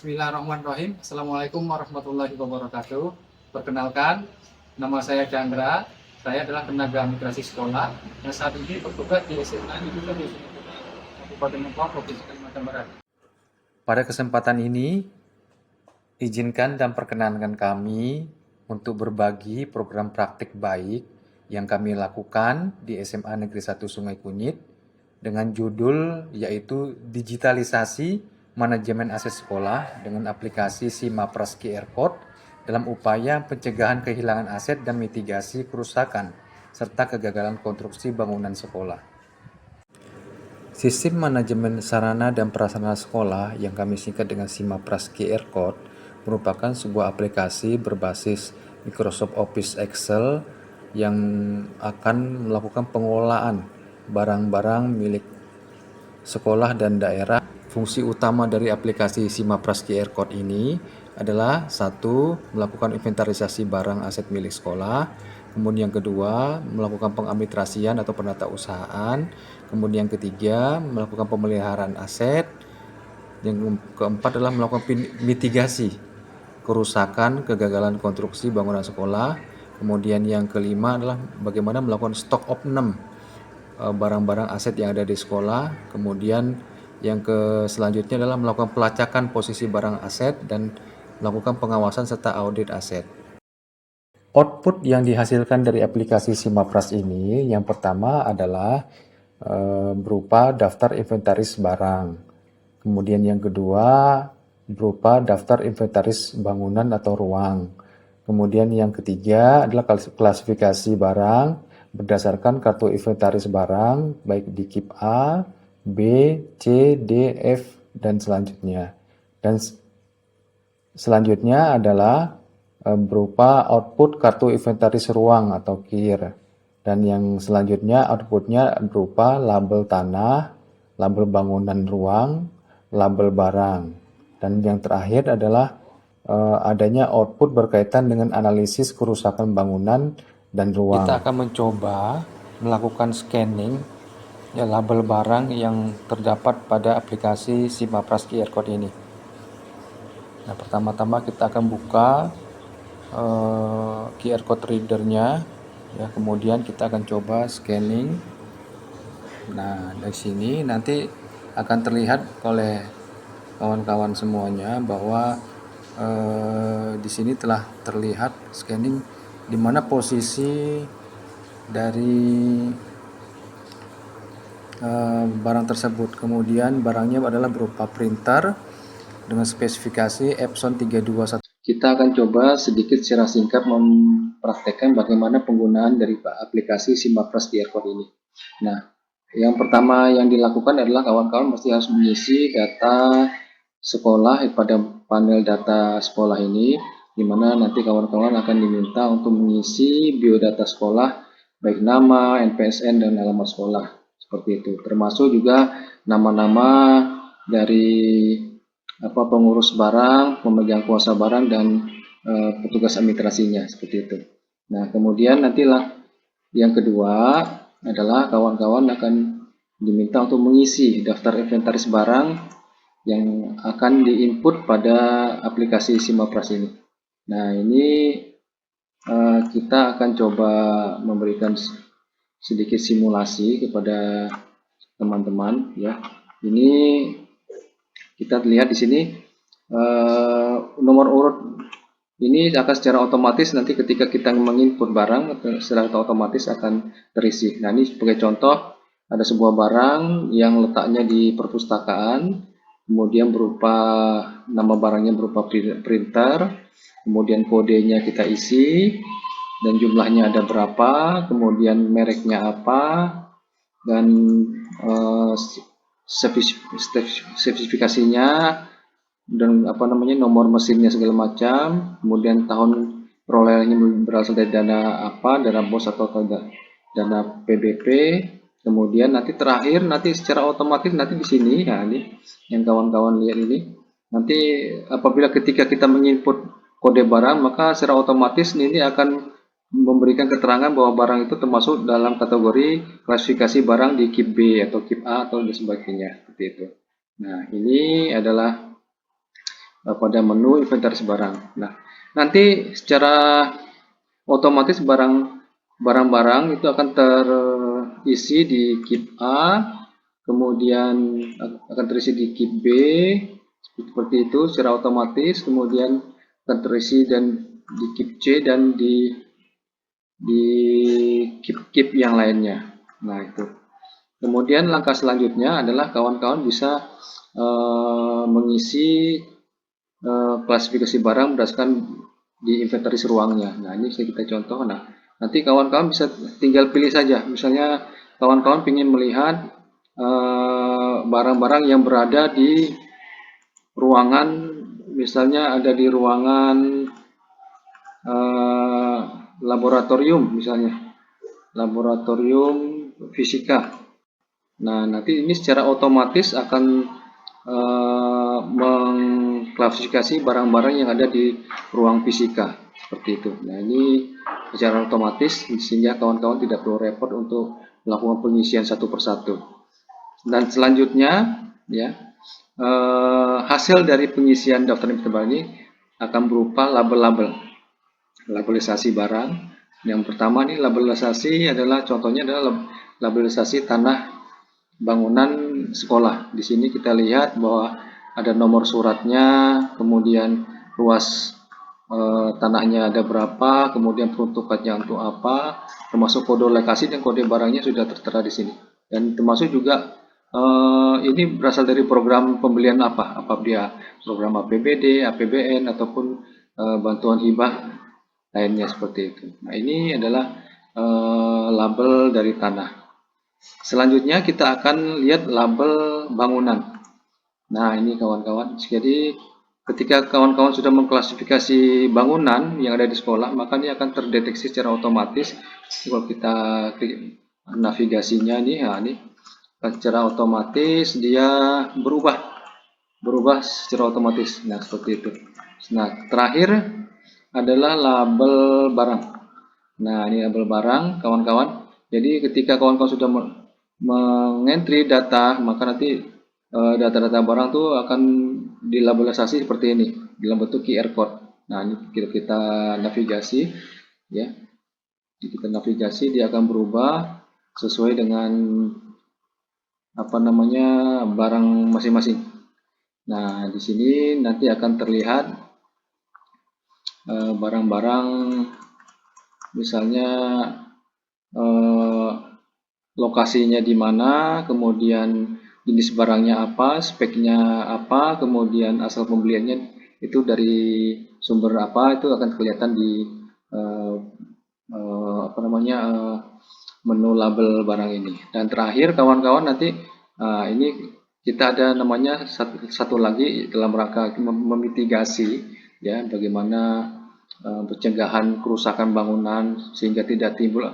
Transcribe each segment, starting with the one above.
Bismillahirrahmanirrahim. Assalamualaikum warahmatullahi wabarakatuh. Perkenalkan, nama saya Chandra. Saya adalah tenaga migrasi sekolah yang saat ini bertugas di SMA di Kabupaten Ngebang, Provinsi Kalimantan Barat. Pada kesempatan ini, izinkan dan perkenankan kami untuk berbagi program praktik baik yang kami lakukan di SMA Negeri 1 Sungai Kunyit dengan judul yaitu digitalisasi manajemen aset sekolah dengan aplikasi SIMAPRAS QR Code dalam upaya pencegahan kehilangan aset dan mitigasi kerusakan serta kegagalan konstruksi bangunan sekolah. Sistem manajemen sarana dan prasarana sekolah yang kami singkat dengan SIMAPRAS QR Code merupakan sebuah aplikasi berbasis Microsoft Office Excel yang akan melakukan pengelolaan barang-barang milik sekolah dan daerah. Fungsi utama dari aplikasi SIMAPRAS QR Code ini adalah satu, melakukan inventarisasi barang aset milik sekolah. Kemudian yang kedua, melakukan pengadministrasian atau penatausahaan. Kemudian yang ketiga, melakukan pemeliharaan aset. Yang keempat adalah melakukan mitigasi kerusakan, kegagalan konstruksi bangunan sekolah. Kemudian yang kelima adalah bagaimana melakukan stok opnam barang-barang aset yang ada di sekolah. Kemudian yang selanjutnya adalah melakukan pelacakan posisi barang aset dan melakukan pengawasan serta audit aset. Output yang dihasilkan dari aplikasi SIMAPRAS ini yang pertama adalah berupa daftar inventaris barang. Kemudian yang kedua berupa daftar inventaris bangunan atau ruang. Kemudian yang ketiga adalah klasifikasi barang berdasarkan kartu inventaris barang baik di KIP A, B, C, D, F, dan selanjutnya. Dan selanjutnya adalah berupa output kartu inventaris ruang atau KIR. Dan yang selanjutnya outputnya berupa label tanah, label bangunan ruang, label barang. Dan yang terakhir adalah adanya output berkaitan dengan analisis kerusakan bangunan dan ruang. Kita akan mencoba melakukan scanning ya label barang yang terdapat pada aplikasi SIMAPRAS QR Code ini. Nah, pertama-tama kita akan buka QR Code readernya, ya. Kemudian kita akan coba scanning. Nah, dari sini nanti akan terlihat oleh kawan-kawan semuanya bahwa di sini telah terlihat scanning di mana posisi dari barang tersebut. Kemudian barangnya adalah berupa printer dengan spesifikasi Epson 321. Kita akan coba sedikit secara singkat mempraktekkan bagaimana penggunaan dari aplikasi SIMAPRAS QR Code ini. Nah, yang pertama yang dilakukan adalah kawan-kawan mesti harus mengisi data sekolah pada panel data sekolah ini, di mana nanti kawan-kawan akan diminta untuk mengisi biodata sekolah baik nama, NPSN, dan alamat sekolah. Seperti itu, termasuk juga nama-nama dari pengurus barang, pemegang kuasa barang, dan petugas administrasinya, seperti itu. Nah, kemudian nantilah yang kedua adalah kawan-kawan akan diminta untuk mengisi daftar inventaris barang yang akan diinput pada aplikasi SIMAPRAS ini. Nah, ini kita akan coba memberikan sedikit simulasi kepada teman-teman, ya. Ini kita lihat di sini nomor urut ini akan secara otomatis nanti ketika kita menginput barang secara otomatis akan terisi. Nah, ini sebagai contoh ada sebuah barang yang letaknya di perpustakaan, kemudian berupa nama barangnya berupa printer, kemudian kodenya kita isi dan jumlahnya ada berapa, kemudian mereknya apa, dan spesifikasinya dan nomor mesinnya segala macam, kemudian tahun perolehannya berasal dari dana apa, dana BOS atau dana PBP, kemudian nanti terakhir nanti secara otomatis nanti di sini, nah ini yang kawan-kawan lihat ini, nanti apabila ketika kita menginput kode barang maka secara otomatis ini akan memberikan keterangan bahwa barang itu termasuk dalam kategori klasifikasi barang di KIP B atau KIP A atau dan sebagainya, seperti itu. Nah, ini adalah pada menu inventaris barang. Nah, nanti secara otomatis barang-barang itu akan terisi di keep A, kemudian akan terisi di keep B, seperti itu secara otomatis, kemudian akan terisi dan di keep C dan di keep yang lainnya. Nah, itu. Kemudian langkah selanjutnya adalah kawan-kawan bisa mengisi klasifikasi barang berdasarkan di inventaris ruangnya. Nah, ini kita contoh. Nah, nanti kawan-kawan bisa tinggal pilih saja. Misalnya kawan-kawan ingin melihat barang-barang yang berada di ruangan, misalnya ada di ruangan laboratorium, misalnya laboratorium fisika. Nah, nanti ini secara otomatis akan mengklasifikasi barang-barang yang ada di ruang fisika, seperti itu. Nah, ini secara otomatis sehingga kawan-kawan tidak perlu repot untuk melakukan pengisian satu persatu. Dan selanjutnya, ya, hasil dari pengisian daftar inventaris barang ini akan berupa label-label, labelisasi barang. Yang pertama nih labelisasi adalah contohnya adalah labelisasi tanah bangunan sekolah. Di sini kita lihat bahwa ada nomor suratnya, kemudian luas tanahnya ada berapa, kemudian peruntukannya untuk apa, termasuk kode lokasi dan kode barangnya sudah tertera di sini. Dan termasuk juga ini berasal dari program pembelian apa dia program APBD, APBN ataupun bantuan hibah lainnya seperti itu. Nah, ini adalah label dari tanah. Selanjutnya kita akan lihat label bangunan. Nah, ini kawan-kawan. Jadi ketika kawan-kawan sudah mengklasifikasi bangunan yang ada di sekolah, maka ini akan terdeteksi secara otomatis. Kalau kita klik navigasinya nih, ya ini secara otomatis dia berubah secara otomatis. Nah, seperti itu. Nah, terakhir adalah label barang. Nah, ini label barang, kawan-kawan. Jadi ketika kawan-kawan sudah mengentry data, maka nanti data-data barang itu akan dilabelisasi seperti ini dalam bentuk QR code. Nah, ini kita navigasi, ya. Kita navigasi, dia akan berubah sesuai dengan apa namanya barang masing-masing. Nah, di sini nanti akan terlihat barang-barang, misalnya lokasinya di mana, kemudian jenis barangnya apa, speknya apa, kemudian asal pembeliannya itu dari sumber apa, itu akan kelihatan di apa namanya menu label barang ini. Dan terakhir kawan-kawan nanti ini kita ada namanya satu lagi dalam rangka memitigasi, ya, bagaimana pencegahan kerusakan bangunan sehingga tidak timbul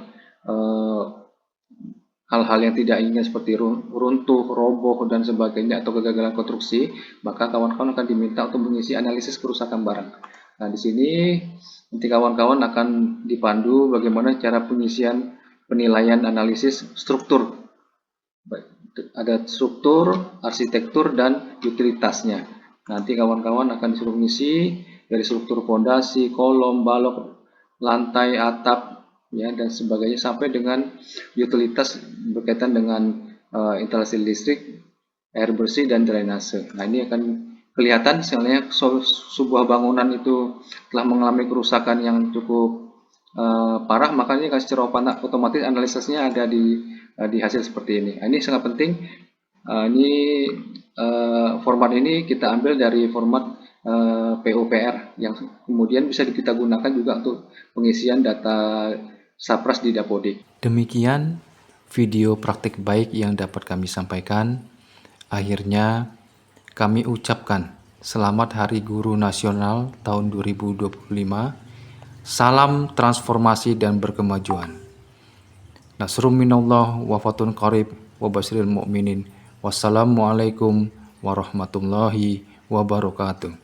hal-hal yang tidak ingin seperti runtuh, roboh, dan sebagainya atau kegagalan konstruksi, maka kawan-kawan akan diminta untuk mengisi analisis kerusakan barang. Nah, di sini nanti kawan-kawan akan dipandu bagaimana cara pengisian penilaian analisis struktur. Ada struktur, arsitektur, dan utilitasnya. Nanti kawan-kawan akan disuruh mengisi dari struktur fondasi, kolom, balok, lantai, atap, ya, dan sebagainya, sampai dengan utilitas berkaitan dengan instalasi listrik, air bersih, dan drainase. Nah, ini akan kelihatan misalnya sebuah bangunan itu telah mengalami kerusakan yang cukup parah, makanya secara otomatis analisisnya ada di hasil seperti ini. Nah, ini sangat penting. Ini format ini kita ambil dari format PUPR yang kemudian bisa kita gunakan juga untuk pengisian data Sapras di Dapodik. Demikian video praktik baik yang dapat kami sampaikan. Akhirnya kami ucapkan selamat Hari Guru Nasional tahun 2025. Salam transformasi dan berkemajuan. Nasrum minallah wa fatun qarib wa basyiril mu'minin. Wassalamualaikum warahmatullahi wabarakatuh.